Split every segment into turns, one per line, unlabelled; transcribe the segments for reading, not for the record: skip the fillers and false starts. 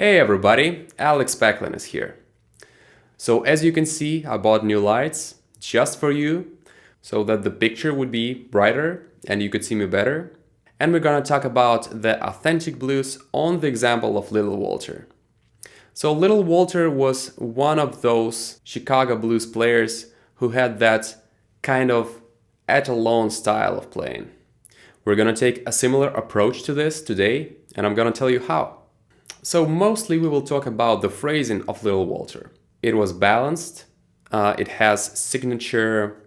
Hey everybody, Alex Paclin is here. So as you can see, I bought new lights just for you so that the picture would be brighter and you could see me better. And we're gonna talk about the authentic blues on the example of Little Walter. So Little Walter was one of those Chicago blues players who had that kind of etalone style of playing. We're gonna take a similar approach to this today, and I'm gonna tell you how. So mostly we will talk about the phrasing of Little Walter. It was balanced, it has signature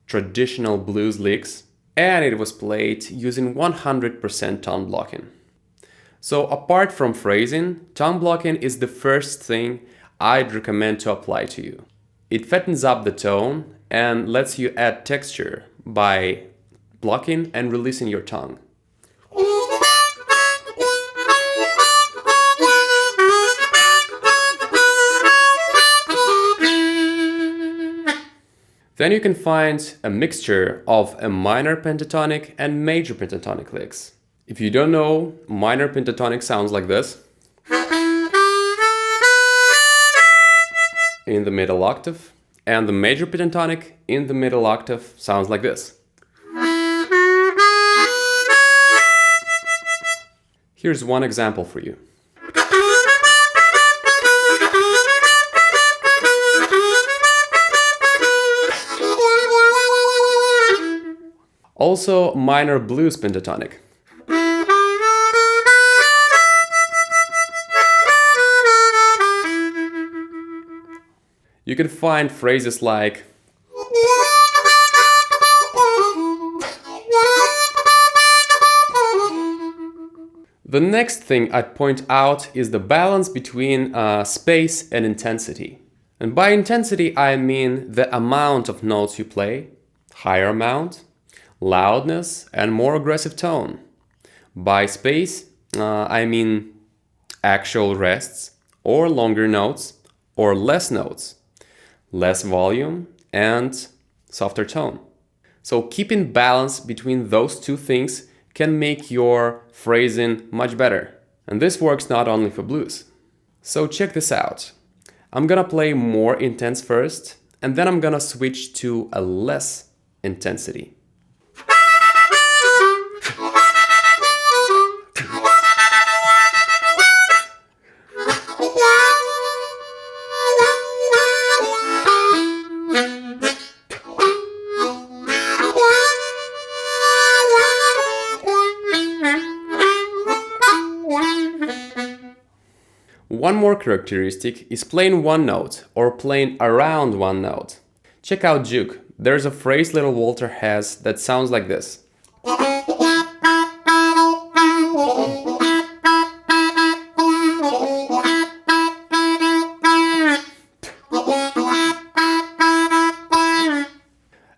traditional blues licks, and it was played using 100% tone blocking. So apart from phrasing, tone blocking is the first thing I'd recommend to apply to you. It fattens up the tone and lets you add texture by blocking and releasing your tongue. Then you can find a mixture of a minor pentatonic and major pentatonic licks. If you don't know, minor pentatonic sounds like this. In the middle octave. And the major pentatonic in the middle octave sounds like this. Here's one example for you. Also, minor blues pentatonic. You can find phrases like the next thing I'd point out is the balance between space and intensity. And by intensity, I mean the amount of notes you play, higher amount, loudness, and more aggressive tone. By space, I mean actual rests, or longer notes, or less notes, less volume, and softer tone. So keeping balance between those two things can make your phrasing much better. And this works not only for blues. So check this out. I'm gonna play more intense first, and then I'm gonna switch to a less intensity. One more characteristic is playing one note or playing around one note. Check out juke. There's a phrase Little Walter has that sounds like this.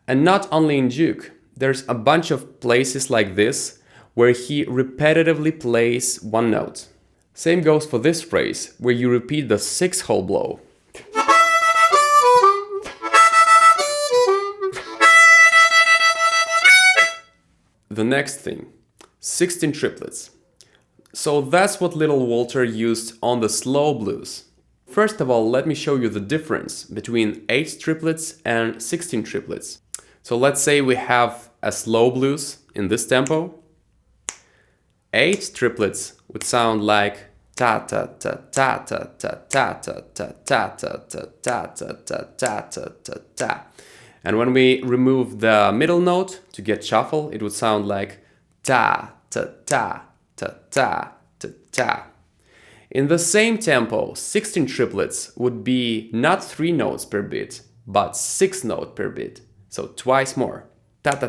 And not only in juke, there's a bunch of places like this where he repetitively plays one note. Same goes for this phrase, where you repeat the 6-hole blow. The next thing, 16 triplets. So that's what Little Walter used on the slow blues. First of all, let me show you the difference between 8 triplets and 16 triplets. So let's say we have a slow blues in this tempo. 8 triplets would sound like ta ta ta ta ta ta ta ta ta ta ta ta ta ta ta ta ta ta. And when we remove the middle note to get shuffle, it would sound like ta ta ta ta ta ta ta. In the same tempo, 16 triplets would be not 3 notes per beat, but 6 notes per beat. So twice more. And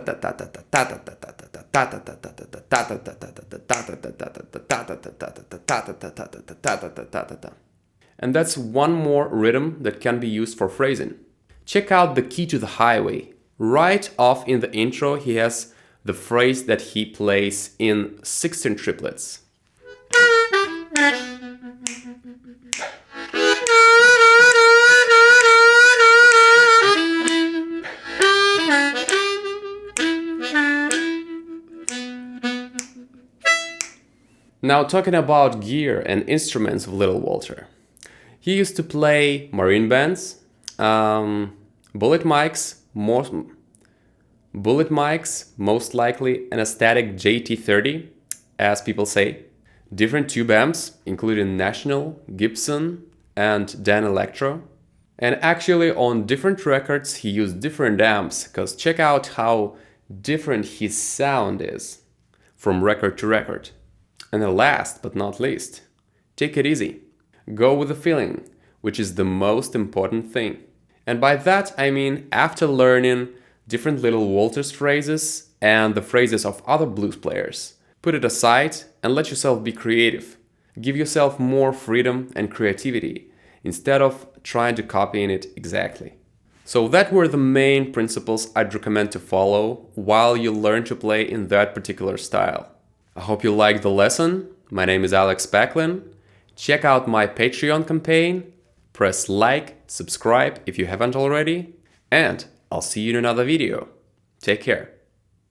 that's one more rhythm that can be used for phrasing. Check out the key to the highway. Right off in the intro, he has the phrase that he plays in 16 triplets. Now talking about gear and instruments of Little Walter. He used to play marine bands, bullet mics, most likely an static JT30, as people say, different tube amps, including National, Gibson, and Dan Electro. And actually on different records he used different amps, because check out how different his sound is from record to record. And then last but not least, take it easy. Go with the feeling, which is the most important thing. And by that I mean after learning different Little Walter's phrases and the phrases of other blues players, put it aside and let yourself be creative. Give yourself more freedom and creativity instead of trying to copy it exactly. So that were the main principles I'd recommend to follow while you learn to play in that particular style. I hope you liked the lesson. My name is Alex Paclin. Check out my Patreon campaign. Press like, subscribe if you haven't already, and I'll see you in another video. Take care.